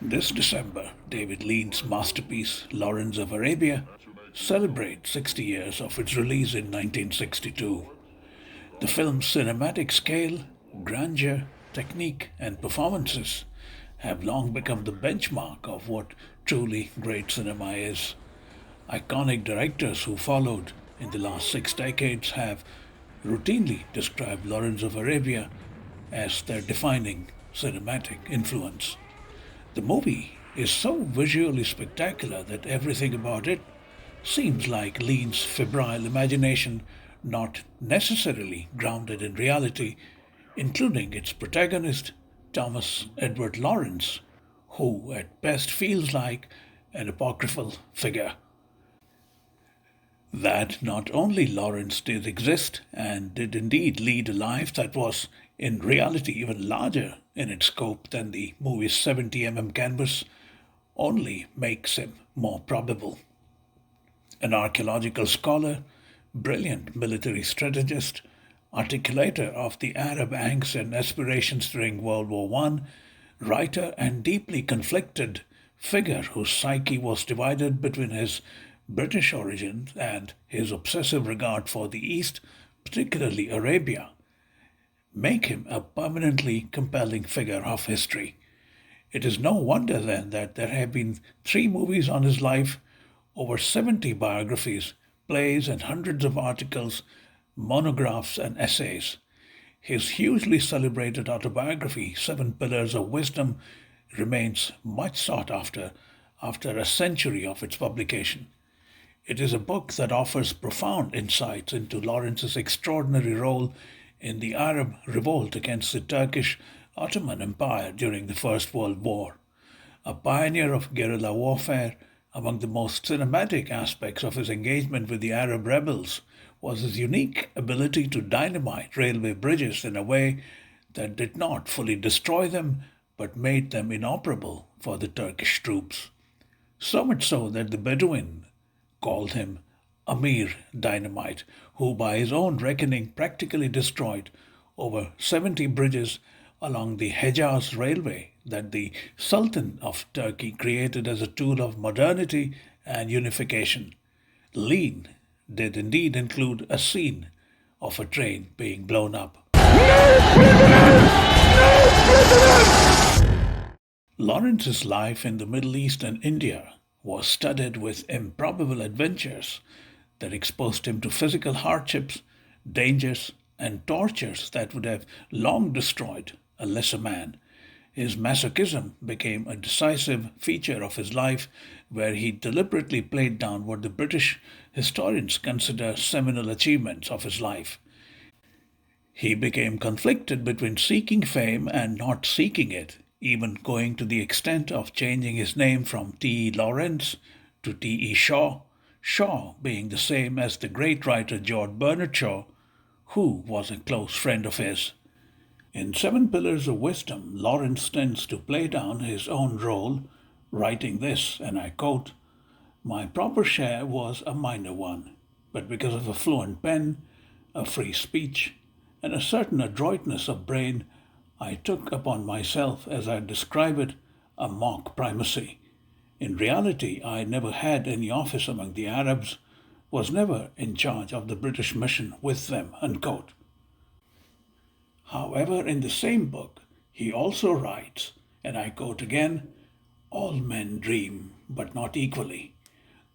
This December, David Lean's masterpiece Lawrence of Arabia celebrates 60 years of its release in 1962. The film's cinematic scale, grandeur, technique, and performances have long become the benchmark of what truly great cinema is. Iconic directors who followed in the last 6 decades have routinely described Lawrence of Arabia as their defining cinematic influence. The movie is so visually spectacular that everything about it seems like Lean's febrile imagination, not necessarily grounded in reality, including its protagonist, Thomas Edward Lawrence, who at best feels like an apocryphal figure. That not only Lawrence did exist and did indeed lead a life that was in reality even larger in its scope than the movie's 70 canvas, only makes him more probable. An archaeological scholar, brilliant military strategist, articulator of the Arab angst and aspirations during World War One, writer and deeply conflicted figure whose psyche was divided between his British origins and his obsessive regard for the East, particularly Arabia, make him a permanently compelling figure of history. It is no wonder then that there have been 3 movies on his life, over 70 biographies, plays, and hundreds of articles, monographs, and essays. His hugely celebrated autobiography, Seven Pillars of Wisdom, remains much sought after a century of its publication. It is a book that offers profound insights into Lawrence's extraordinary role in the Arab revolt against the Turkish Ottoman Empire during the First World War. A pioneer of guerrilla warfare, among the most cinematic aspects of his engagement with the Arab rebels was his unique ability to dynamite railway bridges in a way that did not fully destroy them but made them inoperable for the Turkish troops. So much so that the Bedouin called him Amir Dynamite, who by his own reckoning practically destroyed over 70 bridges along the Hejaz Railway that the Sultan of Turkey created as a tool of modernity and unification. Lean did indeed include a scene of a train being blown up. Lawrence's life in the Middle East and India was studded with improbable adventures that exposed him to physical hardships, dangers, and tortures that would have long destroyed a lesser man. His masochism became a decisive feature of his life, where he deliberately played down what the British historians consider seminal achievements of his life. He became conflicted between seeking fame and not seeking it, even going to the extent of changing his name from T. E. Lawrence to T. E. Shaw, Shaw being the same as the great writer George Bernard Shaw, who was a close friend of his. In Seven Pillars of Wisdom, Lawrence tends to play down his own role, writing this, and I quote, "My proper share was a minor one, but because of a fluent pen, a free speech, and a certain adroitness of brain, I took upon myself, as I describe it, a mock primacy. In reality, I never had any office among the Arabs, was never in charge of the British mission with them." Unquote. However, in the same book, he also writes, and I quote again, "All men dream, but not equally.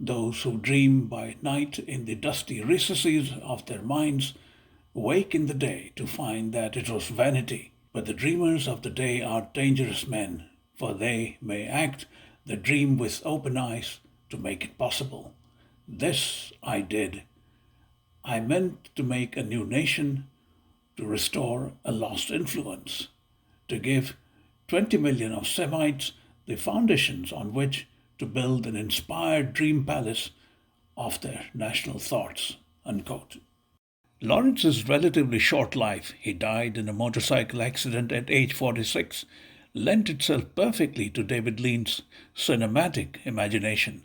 Those who dream by night in the dusty recesses of their minds wake in the day to find that it was vanity. But the dreamers of the day are dangerous men, for they may act the dream with open eyes to make it possible. This I did. I meant to make a new nation, to restore a lost influence, to give 20 million of Semites the foundations on which to build an inspired dream palace of their national thoughts." Unquote. Lawrence's relatively short life, he died in a motorcycle accident at age 46, lent itself perfectly to David Lean's cinematic imagination.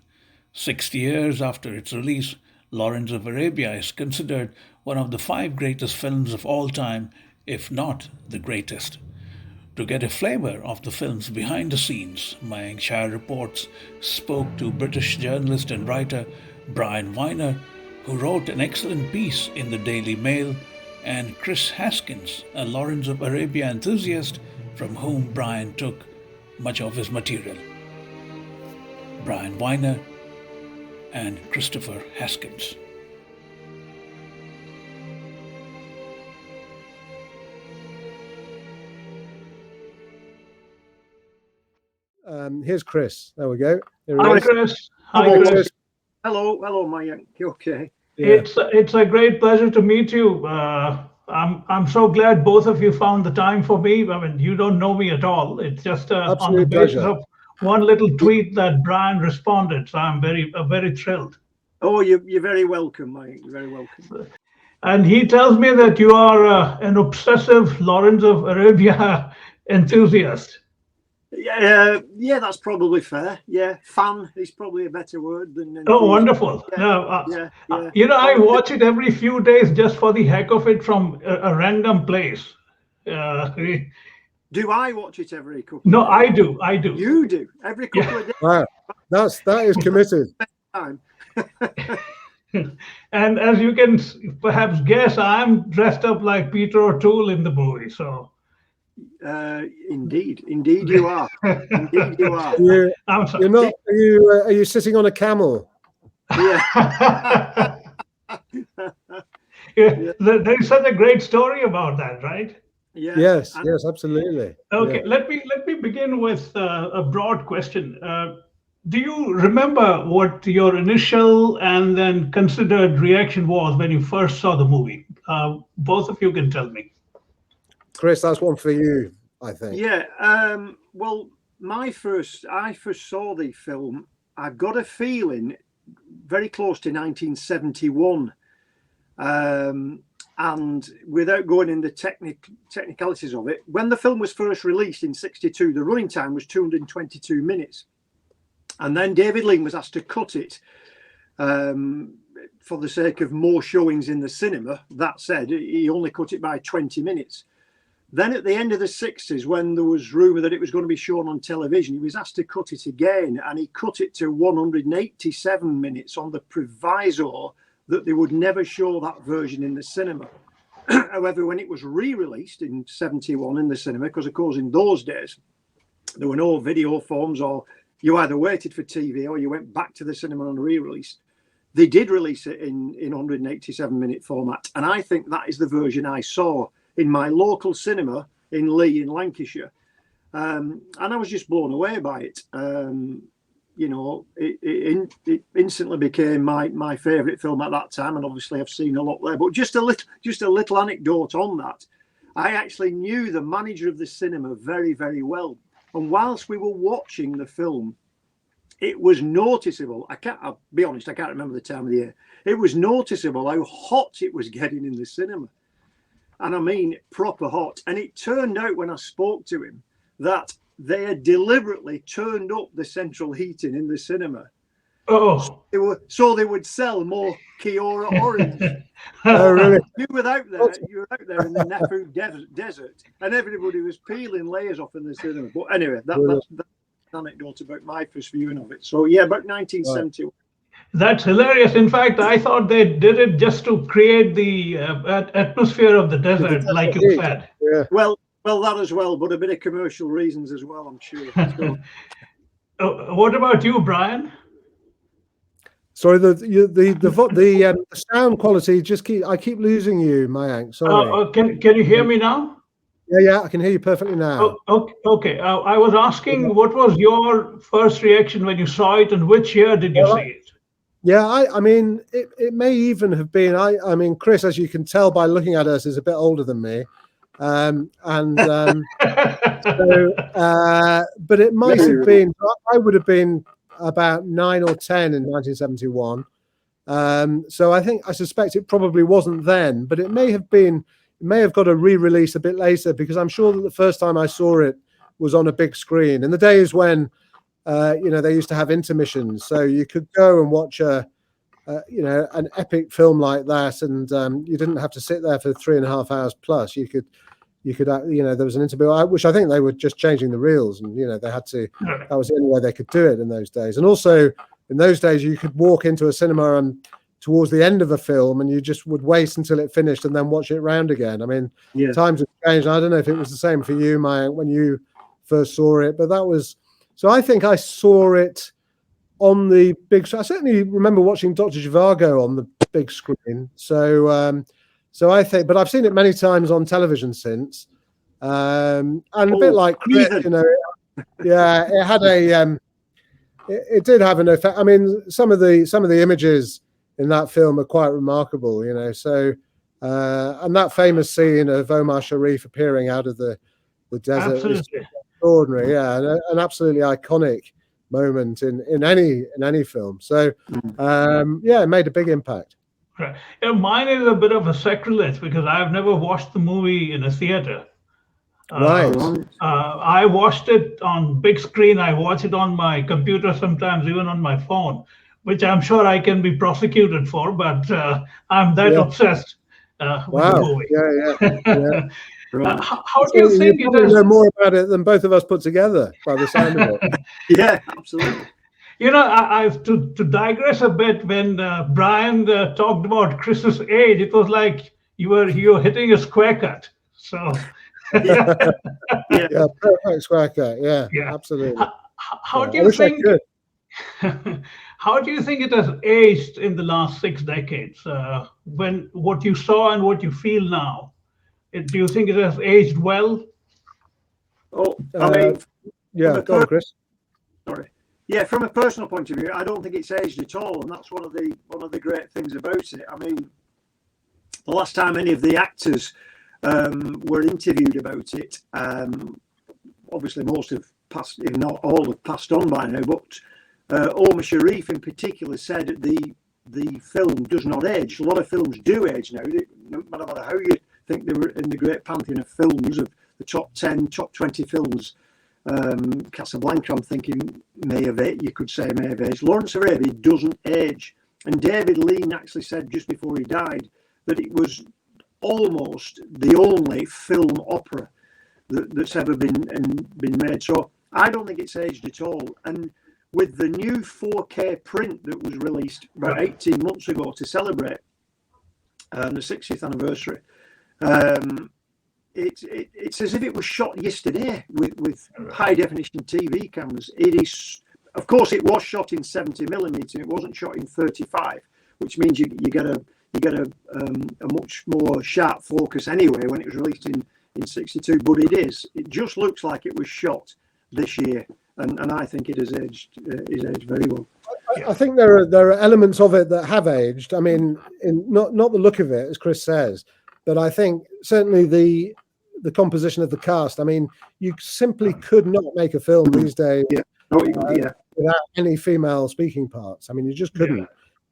60 years after its release, Lawrence of Arabia is considered one of the 5 greatest films of all time, if not the greatest. To get a flavour of the film's behind the scenes, Mayank Shah reports spoke to British journalist and writer Brian Weiner, who wrote an excellent piece in the Daily Mail, and Chris Haskins, a Lawrence of Arabia enthusiast from whom Brian took much of his material. Brian Weiner and Christopher Haskins. Here's Chris. There we go. Hi, Chris. Hi, Chris. Hello, Mayank. You okay? Yeah. It's a great pleasure to meet you. I'm so glad both of you found the time for me. I mean, you don't know me at all. It's just on the basis pleasure. of one little tweet that Brian responded. So I'm very thrilled. Oh, you're very welcome, Mayank. You're very welcome. And he tells me that you are an obsessive Lawrence of Arabia enthusiast. Yeah, that's probably fair. Yeah, fan is probably a better word than. Oh, wonderful! Yeah. You know, I watch it every few days just for the heck of it from a random place. Do I watch it every couple? No, of days? I do. You do every couple of days. Wow, that is committed. Time. And as you can perhaps guess, I'm dressed up like Peter O'Toole in the movie. So. Indeed you are. Indeed you are. I'm sorry. You're not. Are you sitting on a camel? Yeah. There's such a great story about that, right? Yeah. Yes, absolutely. Okay, Yeah. let me begin with a broad question. Do you remember what your initial and then considered reaction was when you first saw the movie? Both of you can tell me. Chris, that's one for you, I think. Yeah. Well, I first saw the film. I got a feeling very close to 1971, and without going in the technicalities of it, when the film was first released in '62, the running time was 222 minutes, and then David Lean was asked to cut it for the sake of more showings in the cinema. That said, he only cut it by 20 minutes. Then at the end of the 60s, when there was rumour that it was going to be shown on television, he was asked to cut it again, and he cut it to 187 minutes on the proviso that they would never show that version in the cinema. However, when it was re-released in '71 in the cinema, because of course in those days there were no video forms, or you either waited for TV or you went back to the cinema on re-release, they did release it in 187-minute format, and I think that is the version I saw in my local cinema in Lee in Lancashire, and I was just blown away by it. It instantly became my favourite film at that time, and obviously I've seen a lot there. But just a little anecdote on that. I actually knew the manager of the cinema very, very well, and whilst we were watching the film, it was noticeable. I'll be honest, I can't remember the time of the year. It was noticeable how hot it was getting in the cinema. And I mean proper hot. And it turned out when I spoke to him that they had deliberately turned up the central heating in the cinema. Oh. So they would sell more Kiora Orange. Oh, really? You were out there in the Nephu desert, and everybody was peeling layers off in the cinema. But anyway, that's an anecdote about my first viewing of it. So yeah, about 1971. That's hilarious. In fact, I thought they did it just to create the atmosphere of the desert, like you said. Yeah. Well, that as well, but a bit of commercial reasons as well, I'm sure. So. What about you, Brian? Sorry, the sound quality I keep losing you, Mayank. Sorry. Can you hear me now? Yeah, I can hear you perfectly now. Okay. I was asking, what was your first reaction when you saw it, and which year did you see it? Yeah, I mean, it may even have been. I mean, Chris, as you can tell by looking at us, is a bit older than me, but it might have been. I would have been about 9 or 10 in 1971. So I suspect it probably wasn't then, but it may have been. It may have got a re-release a bit later, because I'm sure that the first time I saw it was on a big screen in the days when. They used to have intermissions, so you could go and watch an epic film like that, and you didn't have to sit there for 3.5 hours plus. You could you could, there was an interview, which I think they were just changing the reels, and they had to. That was the only way they could do it in those days. And also in those days, you could walk into a cinema and towards the end of a film, and you just would wait until it finished and then watch it round again. I mean, times have changed. I don't know if it was the same for you, Maya, when you first saw it, but that was. So I think I saw it on the big. I certainly remember watching Dr. Zhivago on the big screen. So I think, but I've seen it many times on television since, and a bit like Chris, yeah, it had a, it did have an effect. I mean, some of the images in that film are quite remarkable, So, and that famous scene of Omar Sharif appearing out of the desert is extraordinary, and an absolutely iconic moment in any film. So, it made a big impact. Right. Mine is a bit of a sacrilege because I've never watched the movie in a theater. Right. I watched it on big screen. I watch it on my computer sometimes, even on my phone, which I'm sure I can be prosecuted for, but I'm that obsessed with the movie. Yeah. Right. How do you think you know more about it than both of us put together by the sound of it? Yeah, absolutely. I've to digress a bit. When Brian talked about Chris's age, it was like you were hitting a square cut. So perfect square cut. Yeah, absolutely. How do you think? How do you think it has aged in the last 6 decades? When what you saw and what you feel now, do you think it has aged well? Oh, I mean, go on, Chris. Sorry. Yeah, from a personal point of view, I don't think it's aged at all, and that's one of the great things about it. I mean, the last time any of the actors were interviewed about it, obviously most have passed, if not all, have passed on by now. But Omar Sharif in particular said that the film does not age. A lot of films do age now. No matter how you think they were in the great pantheon of films, of the top 10, top 20 films. Casablanca, I'm thinking may have aged. Lawrence of Arabia doesn't age, and David Lean actually said just before he died that it was almost the only film opera that's ever been made. So I don't think it's aged at all. And with the new 4K print that was released about 18 months ago to celebrate the 60th anniversary. It's as if it was shot yesterday with high definition TV cameras. It is, of course, it was shot in 70mm. It wasn't shot in 35, which means you get a much more sharp focus anyway when it was released in 62. But it just looks like it was shot this year, and I think it has aged very well. I think there are elements of it that have aged. I mean, not the look of it, as Chris says, but I think certainly the composition of the cast. I mean, you simply could not make a film these days without any female speaking parts. I mean, you just couldn't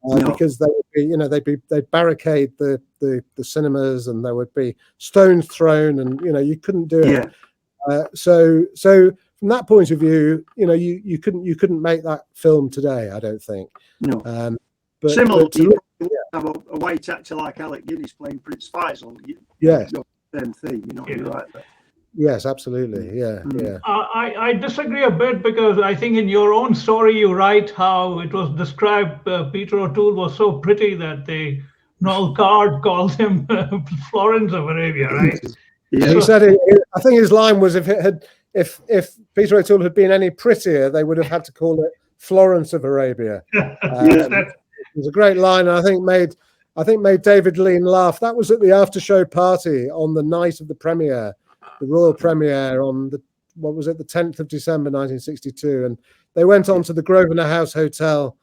because they would be, they'd barricade the cinemas, and there would be stones thrown, and you couldn't do it. So from that point of view, you couldn't make that film today, I don't think. No. But similar have a white actor like Alec Guinness playing Prince Faisal. Yes. Same thing, you're right there. Yes, absolutely. Yeah. I disagree a bit, because I think in your own story you write how it was described Peter O'Toole was so pretty that Noel Card called him Florence of Arabia, right? Yeah. He said I think his line was if Peter O'Toole had been any prettier, they would have had to call it Florence of Arabia. It was a great line, and I think made David Lean laugh. That was at the after show party on the night of the premiere, the royal premiere on the 10th of December 1962, and they went on to the Grosvenor House Hotel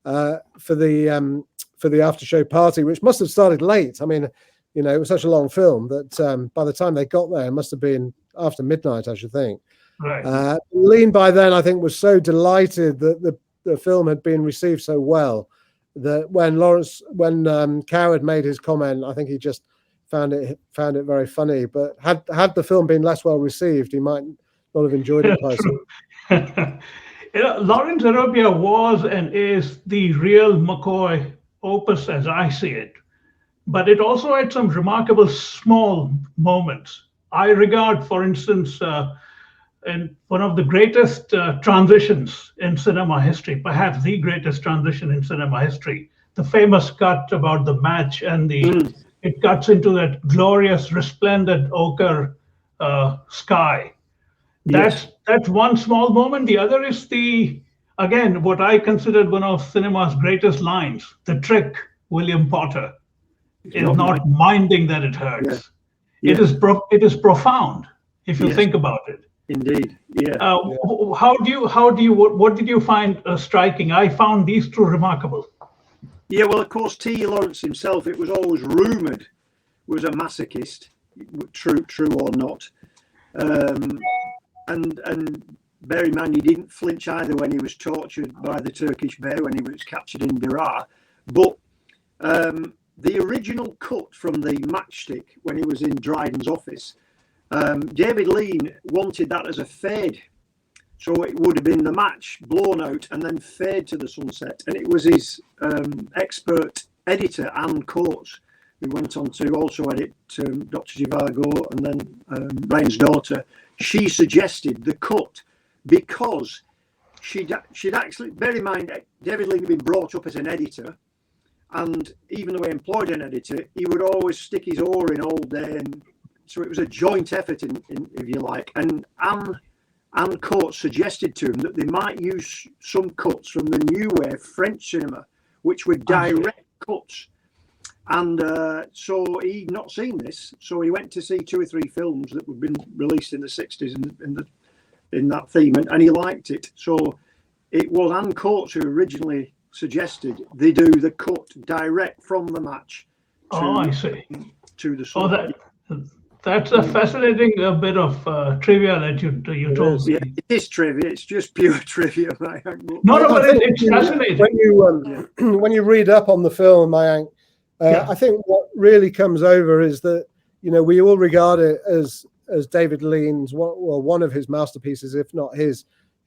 for the after show party, which must have started late. I mean, it was such a long film that by the time they got there, it must have been after midnight, I should think. Right. Lean by then, I think, was so delighted that the film had been received so well that when Coward made his comment, I think he just found it very funny. But had the film been less well received, he might not have enjoyed it personally. Lawrence Arabia was and is the real McCoy opus as I see it, but it also had some remarkable small moments. I regard, for instance, in one of the greatest transitions in cinema history, perhaps the greatest transition in cinema history, the famous cut about the match and it cuts into that glorious resplendent ochre sky. That's one small moment. The other is again, what I considered one of cinema's greatest lines, the trick, William Potter, is not minding that it hurts. Yeah. It is profound if you think about it. Indeed, yeah. What did you find striking? I found these two remarkable. Yeah, well, of course, T. Lawrence himself, it was always rumoured, was a masochist, true or not. And bear in mind, he didn't flinch either when he was tortured by the Turkish bear when he was captured in Berar. But the original cut from the matchstick when he was in Dryden's office, David Lean wanted that as a fade. So it would have been the match blown out and then fade to the sunset. And it was his expert editor, Anne Coates, who went on to also edit Dr. Zhivago and then Ryan's daughter. She suggested the cut because she'd actually, bear in mind, David Lean had been brought up as an editor. And even though he employed an editor, he would always stick his oar in all day. And so it was a joint effort, if you like. And Anne Coates suggested to him that they might use some cuts from the new wave French cinema, which were direct cuts. And so he'd not seen this. So he went to see 2 or 3 films that had been released in the 60s in that theme, and he liked it. So it was Anne Coates who originally suggested they do the cut direct from the match I see. To the song. That's a fascinating bit of trivia that you told me. Yeah, it is trivia. It's just pure trivia. No, but it's fascinating. When you read up on the film, Mayank, I think what really comes over is that, you know, we all regard it as David Lean's one of his masterpieces, if not his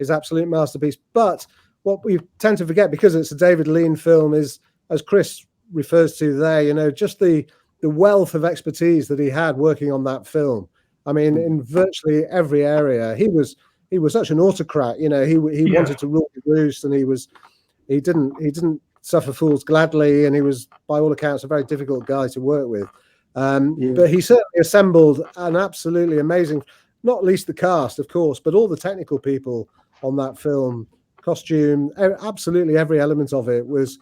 absolute masterpiece. But what we tend to forget, because it's a David Lean film, is, as Chris refers to there, you know, just the wealth of expertise that he had working on that film. I mean, in virtually every area, he was such an autocrat. You know, he wanted to rule the roost, and he didn't suffer fools gladly, and he was, by all accounts, a very difficult guy to work with. But he certainly assembled an absolutely amazing, not least the cast, of course, but all the technical people on that film, costume, absolutely every element of it was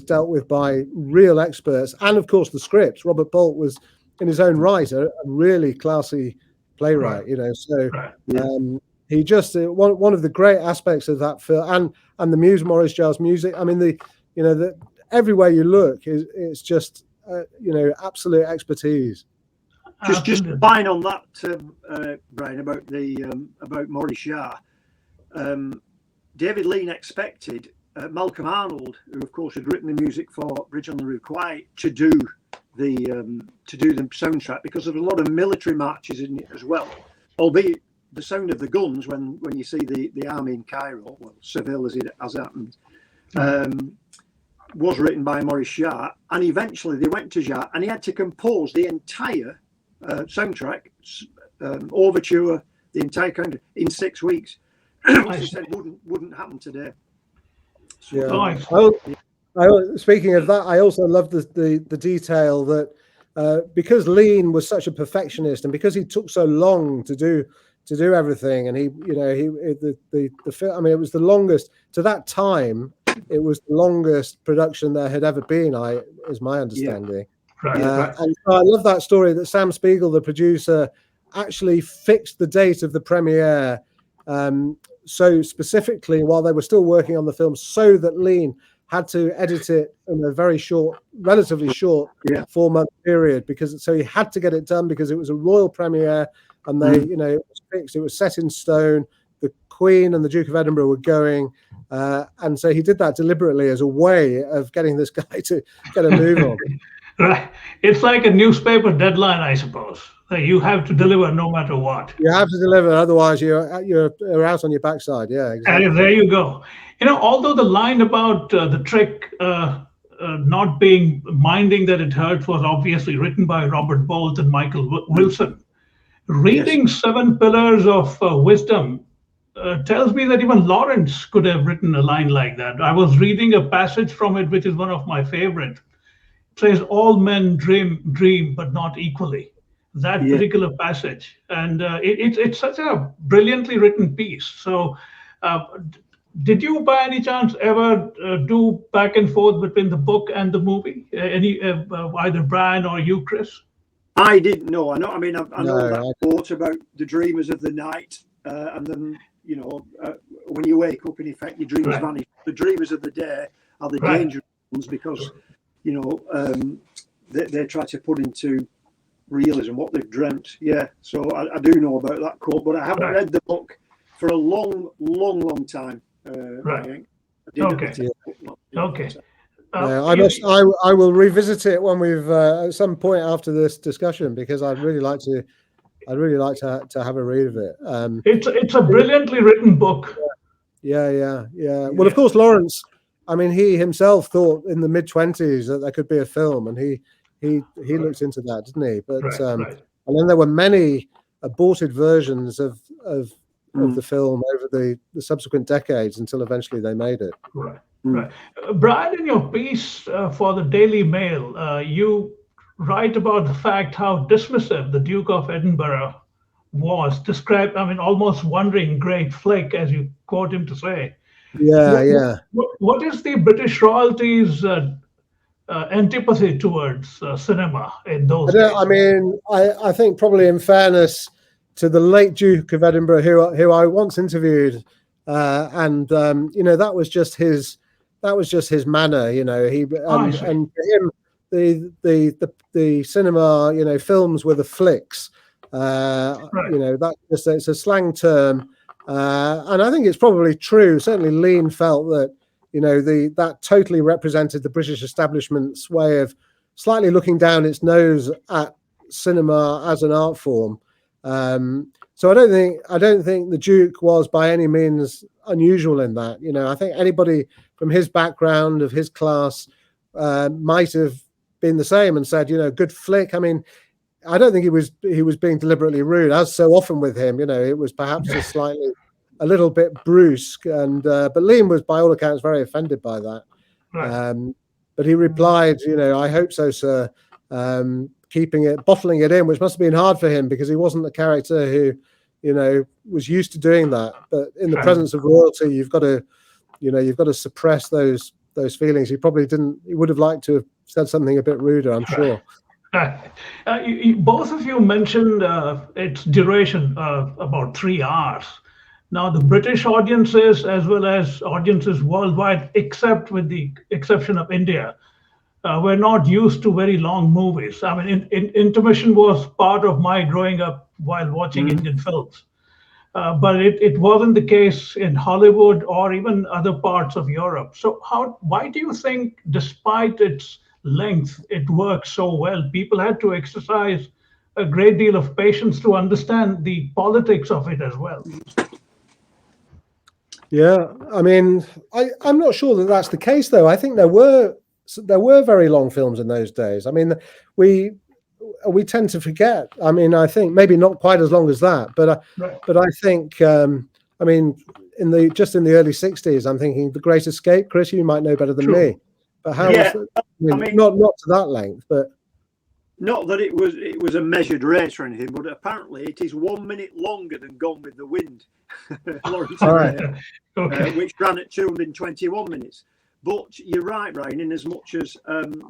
dealt with by real experts. And of course the script, Robert Bolt was in his own right a really classy playwright, you know. So he just one of the great aspects of that film, and the music, Maurice Jarre's music. I mean, everywhere you look it's just you know, absolute expertise. Just buying on that, Brian, about Maurice Jarre. David Lean expected Malcolm Arnold, who of course had written the music for Bridge on the River Kwai, to do the soundtrack, because there were a lot of military marches in it as well. Albeit the sound of the guns when you see the army in Cairo, well, Seville as happened, was written by Maurice Jarre, and eventually they went to Jarre and he had to compose the entire soundtrack, overture, the entire country in 6 weeks. Which he said wouldn't happen today. Yeah. Speaking of that, I also love the detail that because Lean was such a perfectionist, and because he took so long to do everything, and the film, I mean, it was the longest to that time. It was the longest production there had ever been. Is my understanding. Right. And so I love that story that Sam Spiegel, the producer, actually fixed the date of the premiere. So specifically, while they were still working on the film, so that Lean had to edit it in a very short, relatively short 4-month period, so he had to get it done because it was a royal premiere, and it was fixed. It was set in stone. The Queen and the Duke of Edinburgh were going, and so he did that deliberately as a way of getting this guy to get a move on. Right, it's like a newspaper deadline, I suppose. You have to deliver no matter what. You have to deliver, otherwise you're out on your backside. Yeah, exactly. And there you go. You know, although the line about the trick not minding that it hurts was obviously written by Robert Bolt and Michael Wilson, Reading Seven Pillars of Wisdom tells me that even Lawrence could have written a line like that. I was reading a passage from it, which is one of my favorite. It says, "All men dream, but not equally." That Yeah. particular passage, and it's such a brilliantly written piece. So, did you, by any chance, ever do back and forth between the book and the movie? Either Brian or you, Chris? I didn't know. I know. I mean, I know No, that quote about the dreamers of the night, and then when you wake up, in effect, your dreams vanish. The dreamers of the day are the dangerous ones because they try to put into realism what they've dreamt. Yeah, so I do know about that quote, but I haven't read the book for a long time. Right. Okay. Okay. I will revisit it when we've at some point after this discussion, because I'd really like to have a read of it. It's a brilliantly written book. Yeah. Well, of course, Lawrence. I mean, he himself thought in the mid-20s that there could be a film, and he looked into that, didn't he? But and then there were many aborted versions of the film over the subsequent decades until eventually they made it. Right. Brian, in your piece for the Daily Mail, you write about the fact how dismissive the Duke of Edinburgh was, described, I mean, almost wondering great flick, as you quote him to say. What is the British royalty's antipathy towards cinema in those days? I mean, I think probably in fairness to the late Duke of Edinburgh, who I once interviewed, and that was just his manner, and for him, the cinema, films were the flicks. That it's a slang term, and I think it's probably true. Certainly, Lean felt that that totally represented the British establishment's way of slightly looking down its nose at cinema as an art form. So I don't think the Duke was by any means unusual in that. I think anybody from his background, of his class, might have been the same and said, good flick. I mean, I don't think he was being deliberately rude, as so often with him. It was perhaps just a little bit brusque, and but Liam was, by all accounts, very offended by that. But he replied, "I hope so, sir." Bottling it in, which must have been hard for him because he wasn't the character who, was used to doing that. But in the presence of royalty, you've got to suppress those feelings. He would have liked to have said something a bit ruder, I'm sure. Both of you mentioned its duration, about 3 hours. Now, the British audiences, as well as audiences worldwide, except with the exception of India, were not used to very long movies. I mean, intermission was part of my growing up while watching Indian films. But it wasn't the case in Hollywood or even other parts of Europe. So why do you think, despite its length, it works so well? People had to exercise a great deal of patience to understand the politics of it as well. Yeah, I mean, I'm not sure that that's the case, though. I think there were very long films in those days. I mean, we tend to forget. I mean, I think maybe not quite as long as that, but I think, I mean, in the early 60s, I'm thinking The Great Escape. Chris, you might know better than me, but how? Yeah, I mean, not to that length, but not that it was a measured rate or anything, but apparently it is 1 minute longer than Gone with the Wind, which ran at 221 minutes. But you're right, Ryan, in as much as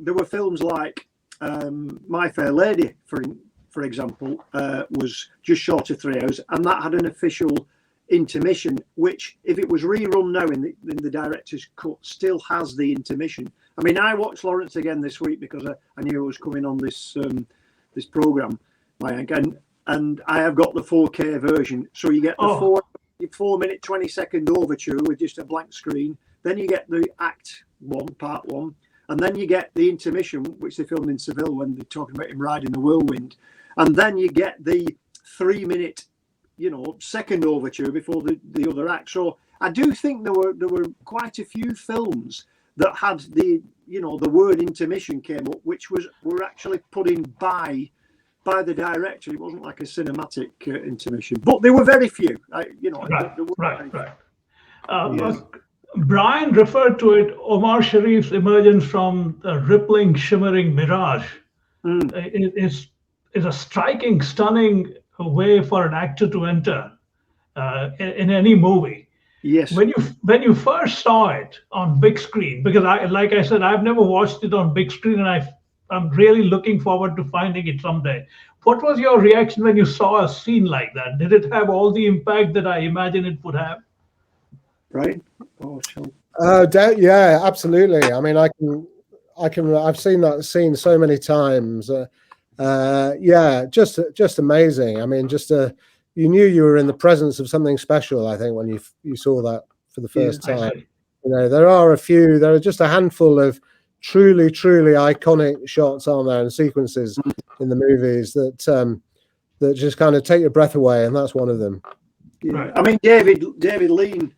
there were films like My Fair Lady, for example, was just short of 3 hours, and that had an official intermission, which, if it was rerun now in the director's cut, still has the intermission. I mean, I watched Lawrence again this week because I knew it was coming on this program, and I have got the 4K version. So you get the 4 minute 20-second overture with just a blank screen. Then you get the Act 1, Part 1, and then you get the intermission, which they filmed in Seville when they're talking about him riding the whirlwind, and then you get the 3 minute, second overture before the other act. So I do think there were quite a few films that had the word intermission came up, which were actually put in by by the director. It wasn't like a cinematic intermission, but there were very few. Right. Brian referred to it, Omar Sharif's emergence from the rippling, shimmering mirage. It is a striking, stunning way for an actor to enter in any movie. Yes. When you first saw it on big screen, because like I said, I've never watched it on big screen, and I'm really looking forward to finding it someday. What was your reaction when you saw a scene like that? Did it have all the impact that I imagine it would have? Right. Yeah, absolutely. I mean, I've seen that scene so many times. Yeah, just amazing. I mean, you knew you were in the presence of something special, I think, when you saw that for the first time. You know, there are just a handful of truly iconic shots on there and sequences in the movies that just kind of take your breath away, and that's one of them. Yeah. I mean, David Lean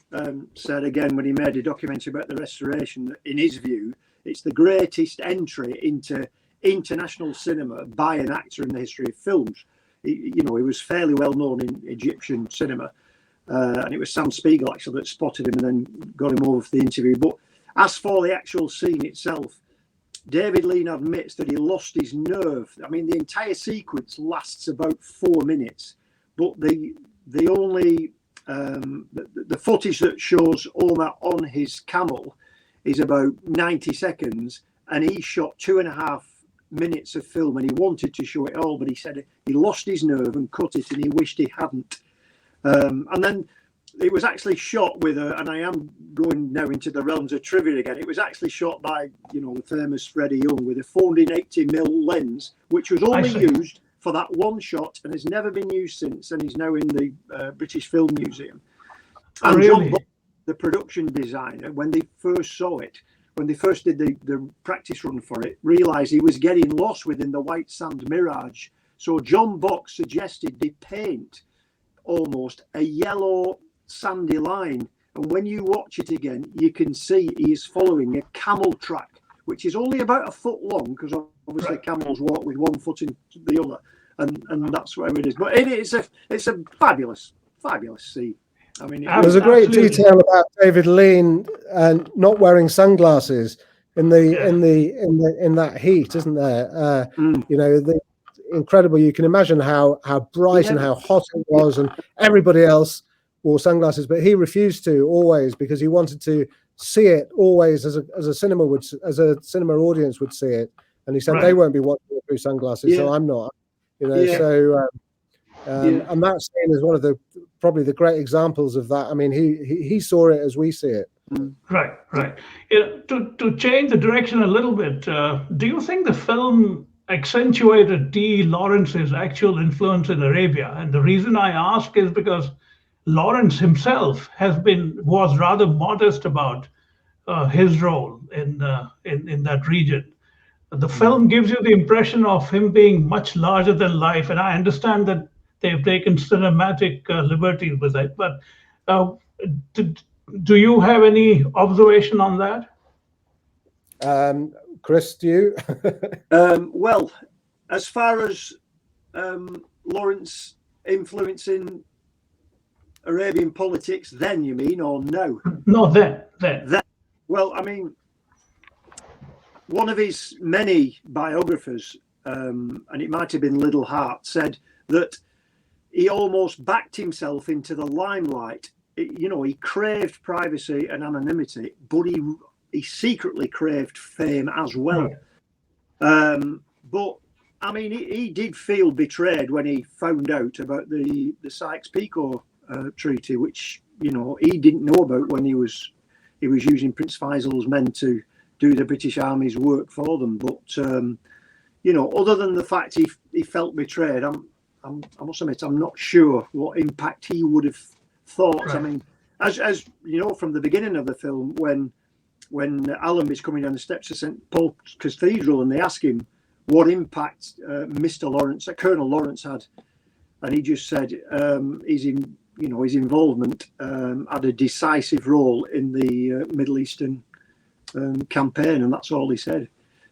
said again when he made a documentary about the restoration that, in his view, it's the greatest entry into international cinema by an actor in the history of films. He was fairly well known in Egyptian cinema, and it was Sam Spiegel actually that spotted him and then got him over for the interview. But as for the actual scene itself, David Lean admits that he lost his nerve. I mean, the entire sequence lasts about 4 minutes, but the only the footage that shows Omar on his camel is about 90 seconds, and he shot 2.5 minutes of film, and he wanted to show it all, but he said he lost his nerve and cut it, and he wished he hadn't. And then it was actually shot with and I am going now into the realms of trivia again, it was actually shot by the famous Freddie Young with a 480mm lens, which was only used for that one shot and has never been used since, and is now in the British Film Museum. And really? John, the production designer, when they first saw it, when they first did the practice run for it, realised he was getting lost within the white sand mirage. So John Box suggested they paint almost a yellow sandy line, and when you watch it again, you can see he is following a camel track, which is only about a foot long, because obviously camels walk with one foot in the other, and that's where it is. But it's a fabulous scene. I mean, there's a great detail about David Lean and not wearing sunglasses in that heat, isn't there? The incredible. You can imagine how bright and how hot it was, and everybody else wore sunglasses, but he refused to, always, because he wanted to see it always as a cinema audience would see it, and he said they won't be watching it through sunglasses, so I'm not. And that scene is one of probably the great examples of that. I mean, he saw it as we see it. Right. To change the direction a little bit, do you think the film accentuated T. Lawrence's actual influence in Arabia? And the reason I ask is because Lawrence himself was rather modest about his role in that region. The film gives you the impression of him being much larger than life, and I understand that they've taken cinematic liberties with it. But do you have any observation on that? Chris, do you? Well, as far as Lawrence influencing Arabian politics, then you mean, or no? No, then. Well, I mean, one of his many biographers, and it might have been Liddell Hart, said that he almost backed himself into the limelight. He craved privacy and anonymity, but he secretly craved fame as well. But I mean, he did feel betrayed when he found out about the Sykes-Picot treaty, which he didn't know about when he was using Prince Faisal's men to do the British Army's work for them. But other than the fact he felt betrayed, I must admit I'm not sure what impact he would have thought. Right. I mean, as you know, from the beginning of the film, when Alan is coming down the steps of St Paul's Cathedral, and they ask him what impact Mr. Lawrence, Colonel Lawrence had, and he just said his involvement had a decisive role in the Middle Eastern campaign, and that's all he said.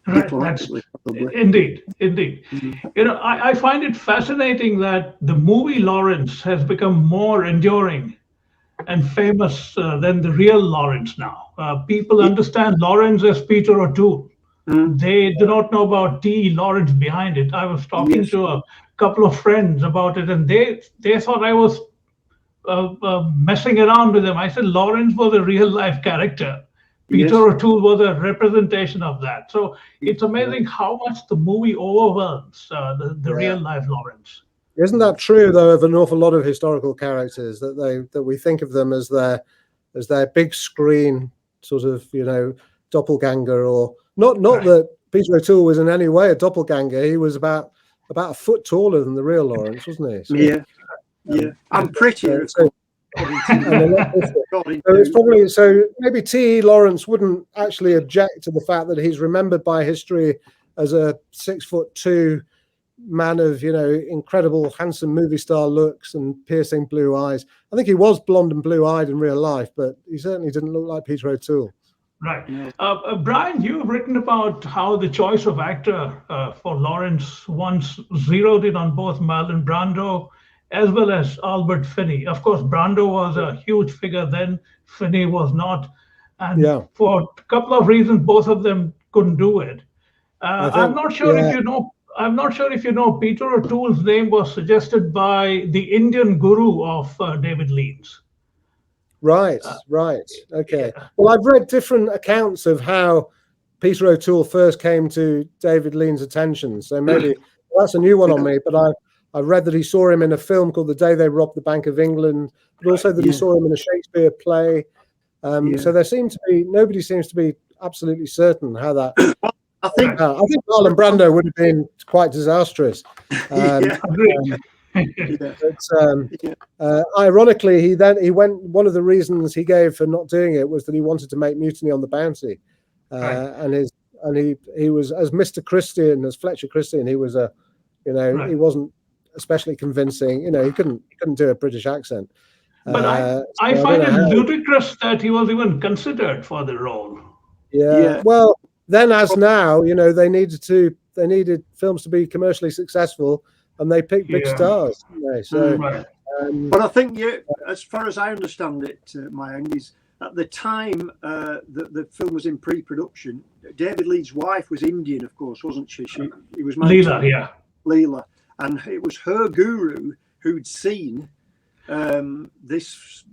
Right, diplomatically, probably. indeed. You know, I find it fascinating that the movie Lawrence has become more enduring and famous than the real Lawrence now. People understand Lawrence as Peter O'Toole. They do not know about T. Lawrence behind it. I was talking Yes. to a couple of friends about it, and they thought I was messing around with them. I said Lawrence was a real life character. Peter Yes. O'Toole was a representation of that. So it's amazing how much the movie overwhelms the real life Lawrence. Isn't that true though of an awful lot of historical characters that we think of them as their big screen sort of, you know, doppelganger, or not Right. that Peter O'Toole was in any way a doppelganger. He was about a foot taller than the real Lawrence, wasn't he? So, Yeah. I'm prettier. so- according So it's to- probably, so maybe T.E. Lawrence wouldn't actually object to the fact that he's remembered by history as a 6'2" man of, you know, incredible, handsome movie star looks and piercing blue eyes. I think he was blonde and blue-eyed in real life, but he certainly didn't look like Peter O'Toole. Right. Yeah. Brian, you've written about how the choice of actor for Lawrence once zeroed in on both Marlon Brando as well as Albert Finney. Of course, Brando was a huge figure then, Finney was not. And for a couple of reasons, both of them couldn't do it. I'm not sure if you know. I'm not sure if you know, Peter O'Toole's name was suggested by the Indian guru of David Lean's. Right. Okay. Well, I've read different accounts of how Peter O'Toole first came to David Lean's attention. So maybe that's a new one on me, but I read that he saw him in a film called The Day They Robbed the Bank of England, but also that he saw him in a Shakespeare play. So nobody seems to be absolutely certain how that. I think Marlon Brando would have been quite disastrous. Ironically, he went. One of the reasons he gave for not doing it was that he wanted to make Mutiny on the Bounty, and he was, as Mr. Christian, as Fletcher Christian, he was he wasn't especially convincing. You know, he couldn't do a British accent. But I find it ludicrous that he was even considered for the role. Yeah. Well, then as now, you know, they needed films to be commercially successful, and they picked big stars. You know, so, but I think, as far as I understand it, Mayank, is at the time that the film was in pre-production, David Lean's wife was Indian, of course, wasn't she? He was married to Leela, and it was her guru who'd seen this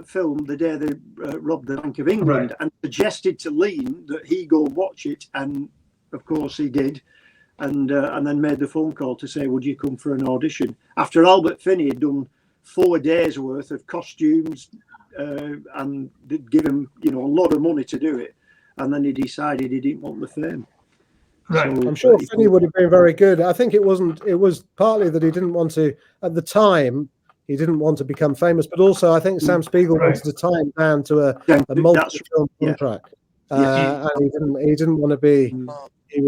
film, The Day They Robbed the Bank of England, and suggested to Lean that he go watch it, and of course he did, and then made the phone call to say, would you come for an audition? After Albert Finney had done 4 days worth of costumes and did give him, you know, a lot of money to do it, and then he decided he didn't want the fame. Right. So, I'm sure Finney would have been very good. I think it was partly that he didn't want to, at the time, he didn't want to become famous, but also I think Sam Spiegel wanted to tie him down to a multi-film contract, and he didn't want to be. He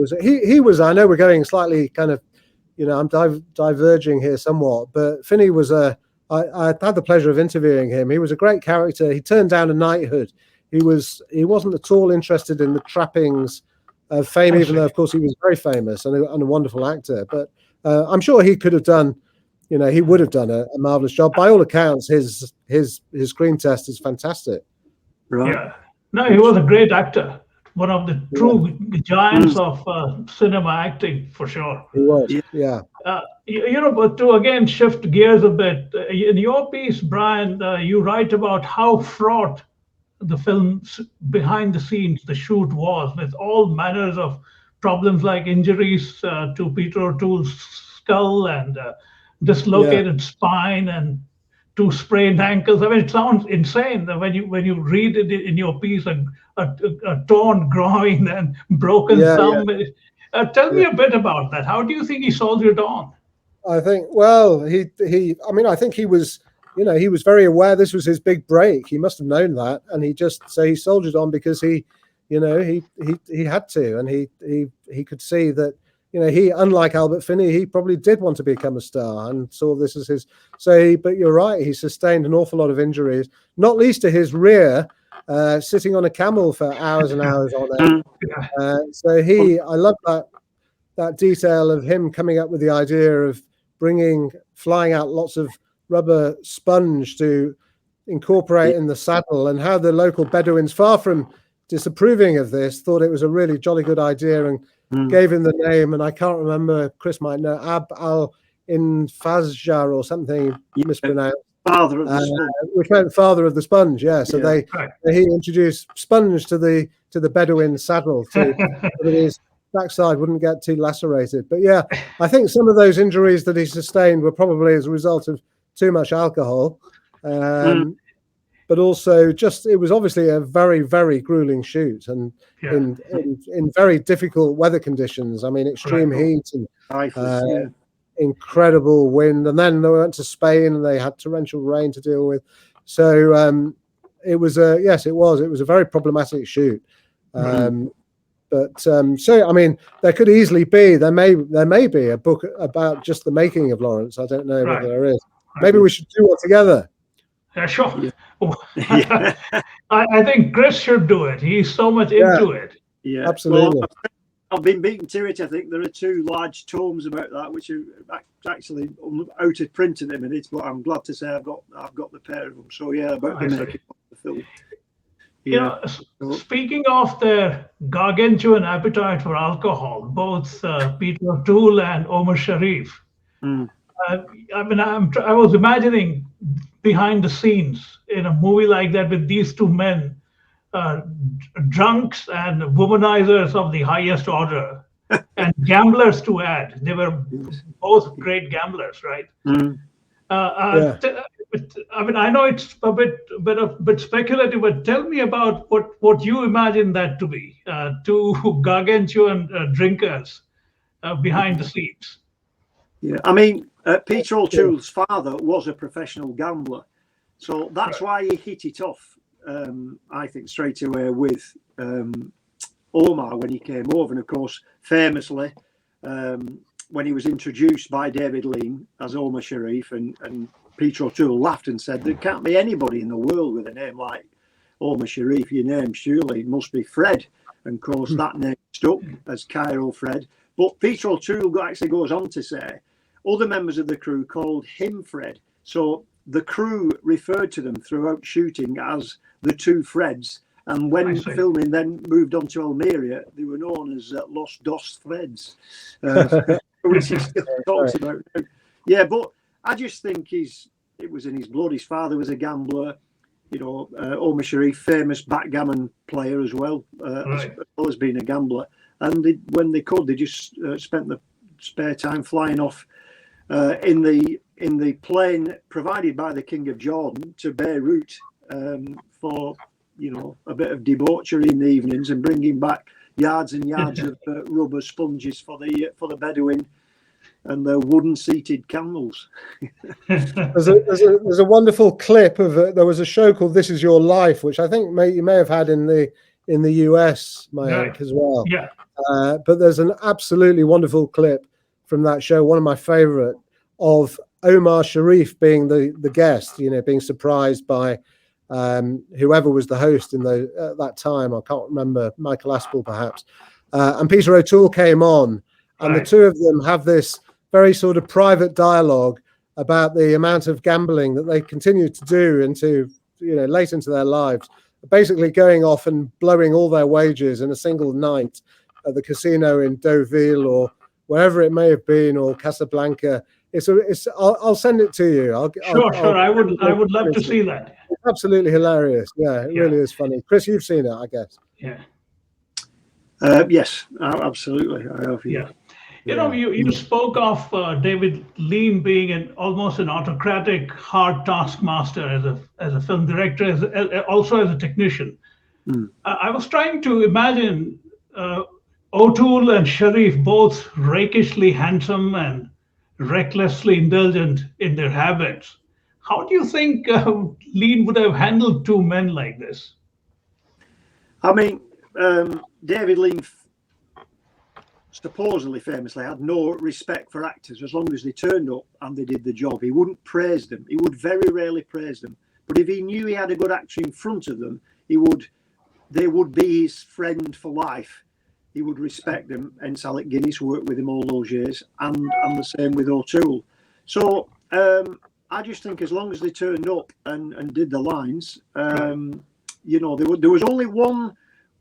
was. I know we're going slightly kind of, you know, I'm diverging here somewhat, but Finney was I had the pleasure of interviewing him. He was a great character. He turned down a knighthood. He wasn't at all interested in the trappings of fame, even though of course he was very famous and a wonderful actor. But I'm sure he could have done. You know, he would have done a marvelous job. By all accounts, his screen test is fantastic. Right. Yeah. No, he was a great actor. One of the true giants of cinema acting, for sure. He was. Yeah. You know, but to again shift gears a bit, in your piece, Brian, you write about how fraught the film's behind the scenes, the shoot was, with all manners of problems like injuries to Peter O'Toole's skull and dislocated spine and 2 sprained ankles. I mean, it sounds insane when you read it in your piece, a torn groin and broken thumb. Tell me a bit about that. How do you think he soldiered on? I think, well, I think he was, you know, he was very aware this was his big break. He must have known that, and he soldiered on because he had to, and he could see that. You know, he, unlike Albert Finney, he probably did want to become a star and saw this as his. But you're right, he sustained an awful lot of injuries, not least to his rear, sitting on a camel for hours and hours on end. So I love that detail of him coming up with the idea of flying out lots of rubber sponge to incorporate in the saddle, and how the local Bedouins, far from disapproving of this, thought it was a really jolly good idea and gave him the name. And I can't remember, Chris might know, Ab al Infazjar or something mispronounced. Father of the sponge. Which meant father of the sponge, yeah. So he introduced sponge to the Bedouin saddle so that his backside wouldn't get too lacerated. But yeah, I think some of those injuries that he sustained were probably as a result of too much alcohol. But also it was obviously a very, very grueling shoot, and in very difficult weather conditions. I mean, extreme heat and incredible wind, and then they went to Spain and they had torrential rain to deal with. So it was a very problematic shoot. But so I mean, there may be a book about just the making of Lawrence. I don't know whether there is. Maybe we should do one together. Yeah, sure. Yeah. I think Chris should do it. He's so much into it. Yeah, absolutely. Well, I've been beaten to it. I think there are 2 large tomes about that, which are actually out of print at the minute. But I'm glad to say I've got the pair of them. So yeah, about the making of the film. Yeah. Speaking of the gargantuan appetite for alcohol, both Peter O'Toole and Omar Sharif. I mean, I was imagining behind the scenes in a movie like that with these 2 men, drunks and womanizers of the highest order, and gamblers to add. They were both great gamblers, right? I mean, I know it's a bit speculative, but tell me about what you imagine that to be. 2 gargantuan drinkers behind the scenes. Yeah, I mean, Peter O'Toole's father was a professional gambler, so that's why he hit it off. I think straight away with Omar when he came over, and of course, famously, when he was introduced by David Lean as Omar Sharif, and Peter O'Toole laughed and said, "There can't be anybody in the world with a name like Omar Sharif. Your name surely must be Fred." And of course, that name stuck as Cairo Fred. But Peter O'Toole actually goes on to say other members of the crew called him Fred. So the crew referred to them throughout shooting as the 2 Freds. And when filming then moved on to Almeria, they were known as Los Dos Freds, which he still talks about now. Yeah, but I just think it was in his blood. His father was a gambler. You know, Omar Sharif, famous backgammon player as well, as well as being a gambler. And when they could, they just spent the spare time flying off in the plane provided by the King of Jordan to Beirut for a bit of debauchery in the evenings, and bringing back yards and yards of rubber sponges for the Bedouin and their wooden seated camels. There's a wonderful clip of there was a show called This Is Your Life, which I think you may have had in the US, Mayank, as well. Yeah. But there's an absolutely wonderful clip from that show, one of my favorite, of Omar Sharif being the guest, being surprised by whoever was the host at that time. I can't remember, Michael Aspel perhaps. And Peter O'Toole came on, and the 2 of them have this very sort of private dialogue about the amount of gambling that they continue to do into, late into their lives, basically going off and blowing all their wages in a single night at the casino in Deauville or wherever it may have been, or Casablanca. I'll send it to you. Sure. I would love to see that. It's absolutely hilarious. Yeah, it really is funny. Chris, you've seen it, I guess. Yeah. Yes, absolutely. I have. Yeah. You spoke of David Lean being almost an autocratic, hard taskmaster as a film director, also as a technician. I was trying to imagine O'Toole and Sharif both rakishly handsome and recklessly indulgent in their habits. How do you think Lean would have handled 2 men like this? I mean, David Lean supposedly famously had no respect for actors as long as they turned up and they did the job. He wouldn't praise them. He would very rarely praise them. But if he knew he had a good actor in front of them, they would be his friend for life. He would respect them. Hence Alec Guinness worked with him all those years, and the same with O'Toole. So I just think as long as they turned up and did the lines, you know, there was only one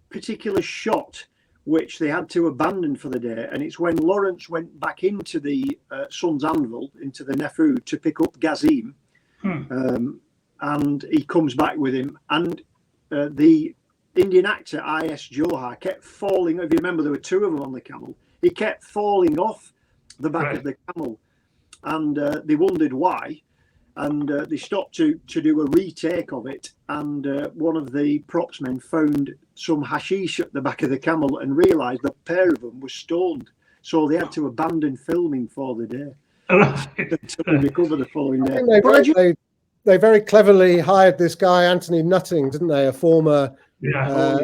particular shot which they had to abandon for the day, and it's when Lawrence went back into the Sun's Anvil, into the Nefu, to pick up Gazim, and he comes back with him, and the Indian actor I.S. Johar kept falling. If you remember, there were two of them on the camel. He kept falling off the back of the camel, and they wondered why. And they stopped to do a retake of it, and one of the props men found some hashish at the back of the camel and realised the pair of them were stoned. So they had to abandon filming for the day until they recover the following day. They very cleverly hired this guy, Anthony Nutting, didn't they? A former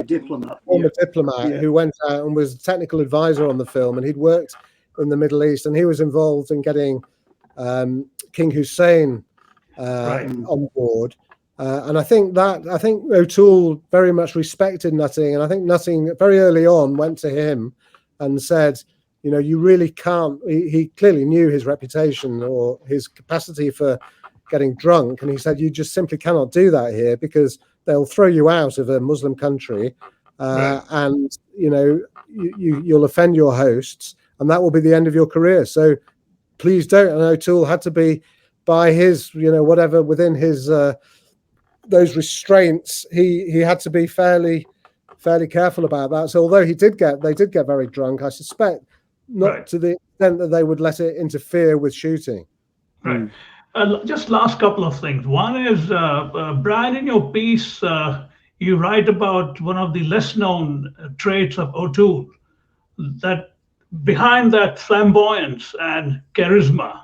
diplomat. Who went out and was a technical advisor on the film, and he'd worked in the Middle East, and he was involved in getting King Hussein on board. And I think O'Toole very much respected Nutting, and I think Nutting very early on went to him and said, you know, you really can't. He clearly knew his reputation or his capacity for getting drunk, and he said, you just simply cannot do that here, because they'll throw you out of a Muslim country, and you know, you'll offend your hosts, and that will be the end of your career. So please don't. And O'Toole had to be, by his, you know, whatever within his those restraints, he had to be fairly careful about that. So although they did get very drunk, I suspect not to the extent that they would let it interfere with shooting. Right. Just last couple of things. One is, Brian, in your piece, you write about one of the less known traits of O'Toole, that behind that flamboyance and charisma,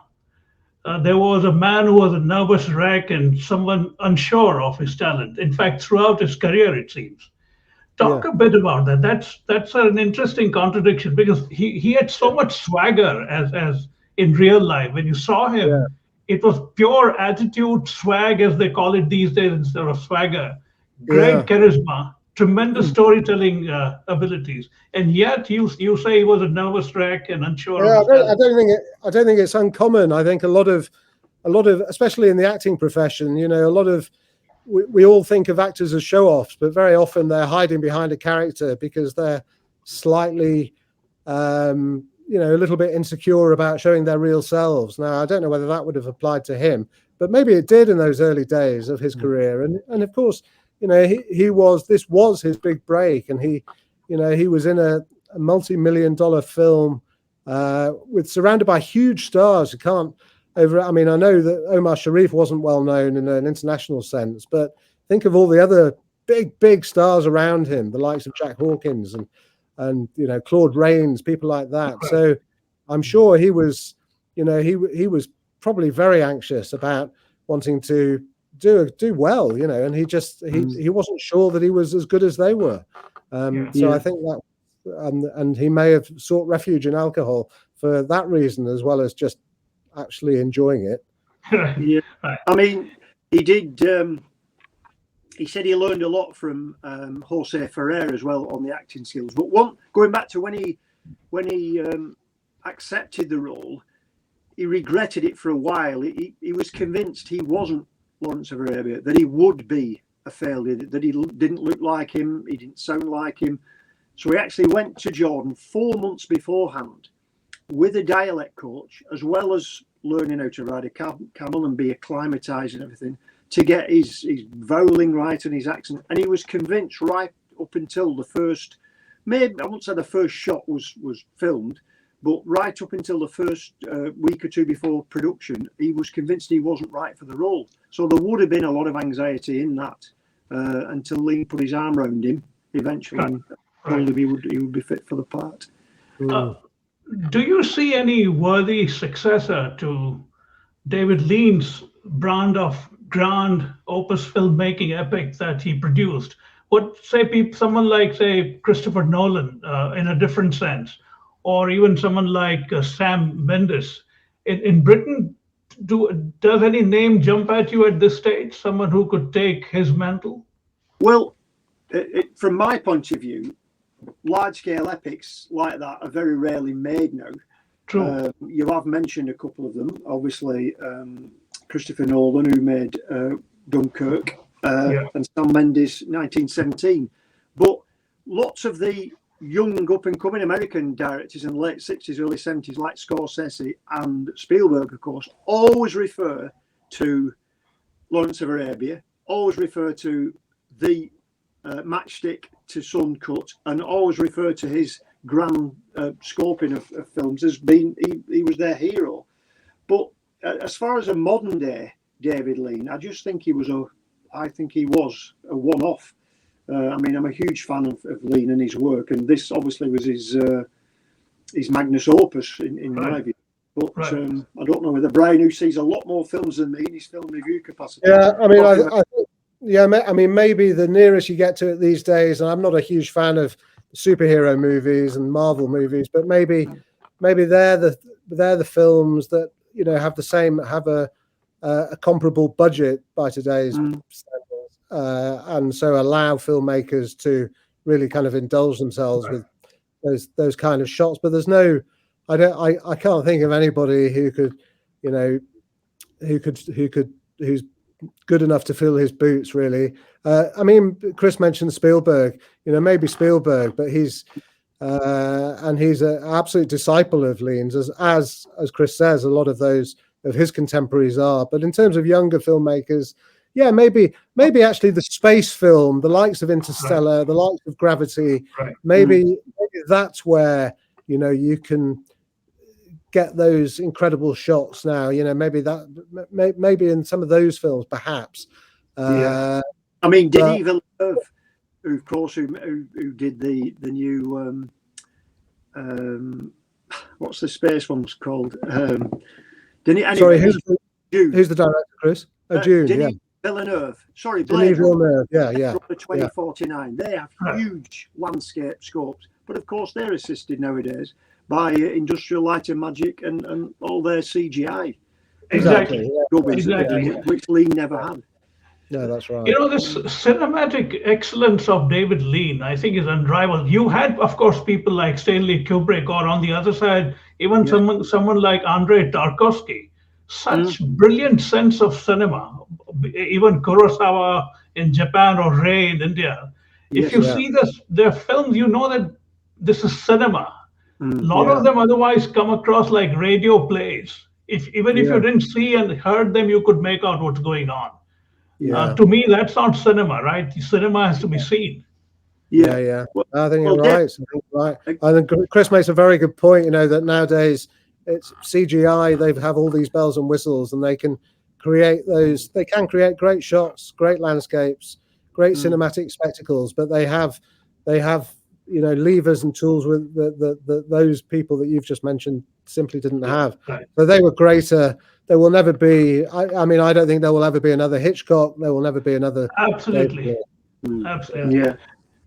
there was a man who was a nervous wreck and someone unsure of his talent. In fact, throughout his career, it seems. Talk a bit about that. That's an interesting contradiction, because he had so much swagger as in real life. When you saw him, it was pure attitude, swag, as they call it these days, instead of swagger. Great charisma, tremendous storytelling abilities, and yet you say he was a nervous wreck and unsure. I don't think it's uncommon. I think a lot of, especially in the acting profession, you know, we all think of actors as show-offs, but very often they're hiding behind a character because they're slightly, you know, a little bit insecure about showing their real selves. Now, I don't know whether that would have applied to him, but maybe it did in those early days of his career. And of course, you know, this was his big break, and he was in a multi-million-dollar film surrounded by huge stars. I know that Omar Sharif wasn't well known in an international sense, but think of all the other big stars around him, the likes of Jack Hawkins and you know, Claude Rains, people like that. So I'm sure he was, you know, he was probably very anxious about wanting to do well, you know, and he wasn't sure that he was as good as they were. So I think that, and he may have sought refuge in alcohol for that reason, as well as just actually enjoying it. I mean, he did. He said he learned a lot from Jose Ferrer as well on the acting skills. But going back to when he accepted the role, he regretted it for a while. He was convinced he wasn't Lawrence of Arabia, that he would be a failure, that he didn't look like him, he didn't sound like him. So he actually went to Jordan 4 months beforehand with a dialect coach, as well as learning how to ride a camel and be acclimatized and everything, to get his voweling right and his accent. And he was convinced right up until the first, maybe I won't say the first shot was filmed, but right up until the first week or two before production, he was convinced he wasn't right for the role. So there would have been a lot of anxiety in that until Lee put his arm around him eventually and told him he would be fit for the part. Do you see any worthy successor to David Lean's brand of grand opus filmmaking epic that he produced? Would say someone like, say, Christopher Nolan in a different sense, or even someone like Sam Mendes in Britain? Does any name jump at you at this stage? Someone who could take his mantle? Well, from my point of view, large-scale epics like that are very rarely made now. True. You have mentioned a couple of them. Obviously, Christopher Nolan, who made Dunkirk, and Sam Mendes, 1917. But lots of the young up-and-coming American directors in the late 60s, early 70s, like Scorsese and Spielberg, of course, always refer to Lawrence of Arabia, always refer to the matchstick to Sun Cut, and always refer to his grand scoping of films as being he was their hero. But as far as a modern day David Lean, I just think he was a one-off. I mean, I'm a huge fan of Lean and his work, and this obviously was his magnus opus in my view. But I don't know whether Brian, who sees a lot more films than me in his film review capacity. Yeah, I mean, I mean, maybe the nearest you get to it these days, and I'm not a huge fan of superhero movies and Marvel movies, but maybe they're the films that, you know, have a comparable budget by today's standards, and so allow filmmakers to really kind of indulge themselves with those kind of shots. But there's no, I can't think of anybody who could, you know, who's good enough to fill his boots, really. I mean, Chris mentioned Spielberg. You know, maybe Spielberg, but he's an absolute disciple of Lean's, as Chris says, a lot of those of his contemporaries are. But in terms of younger filmmakers, yeah, maybe actually the space film, the likes of Interstellar, the likes of Gravity, maybe that's where, you know, you can get those incredible shots now. You know, maybe in some of those films, perhaps. I mean, Denis Villeneuve, who of course who did the new what's the space one's called? Sorry, who's the director, Chris? June. Denis Villeneuve. Sorry, Denis Villeneuve. Yeah. 2049. They have huge landscape scopes, but of course they're assisted nowadays by Industrial Light and Magic and all their CGI. Exactly. Which Lean never had. No, that's right. You know, this cinematic excellence of David Lean, I think, is unrivaled. You had, of course, people like Stanley Kubrick, or on the other side, even someone like Andrei Tarkovsky. Such brilliant sense of cinema. Even Kurosawa in Japan or Ray in India. If you see their films, you know that this is cinema. A lot of them otherwise come across like radio plays. Even if you didn't see and heard them, you could make out what's going on. To me, that's not cinema, right? Cinema has to be seen. Yeah. Well, I think you're right. I think Chris makes a very good point. You know, that nowadays it's CGI. They have all these bells and whistles, and they can create those. They can create great shots, great landscapes, great cinematic spectacles. But they have, you know, levers and tools with those people that you've just mentioned simply didn't have. So they were greater. There will never be. I mean, I don't think there will ever be another Hitchcock. There will never be another. Absolutely. Yeah.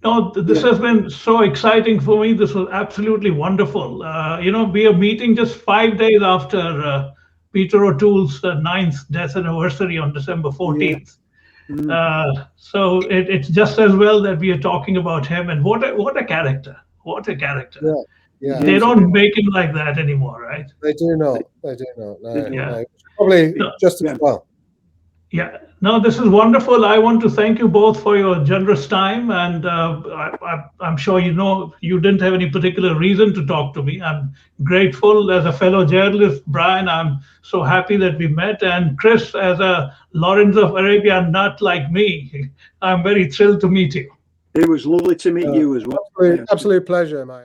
No, this has been so exciting for me. This was absolutely wonderful. You know, we are meeting just 5 days after Peter O'Toole's 9th death anniversary on December 14th. So it's just as well that we are talking about him. And what a character! What a character! Yeah, they don't make him like that anymore, right? They do not. No. Probably just as well. Yeah. No, this is wonderful. I want to thank you both for your generous time, and I'm sure you know you didn't have any particular reason to talk to me. I'm grateful as a fellow journalist, Brian. I'm so happy that we met, and Chris, as a Lawrence of Arabia nut like me, I'm very thrilled to meet you. It was lovely to meet you as well. Absolute pleasure, mate.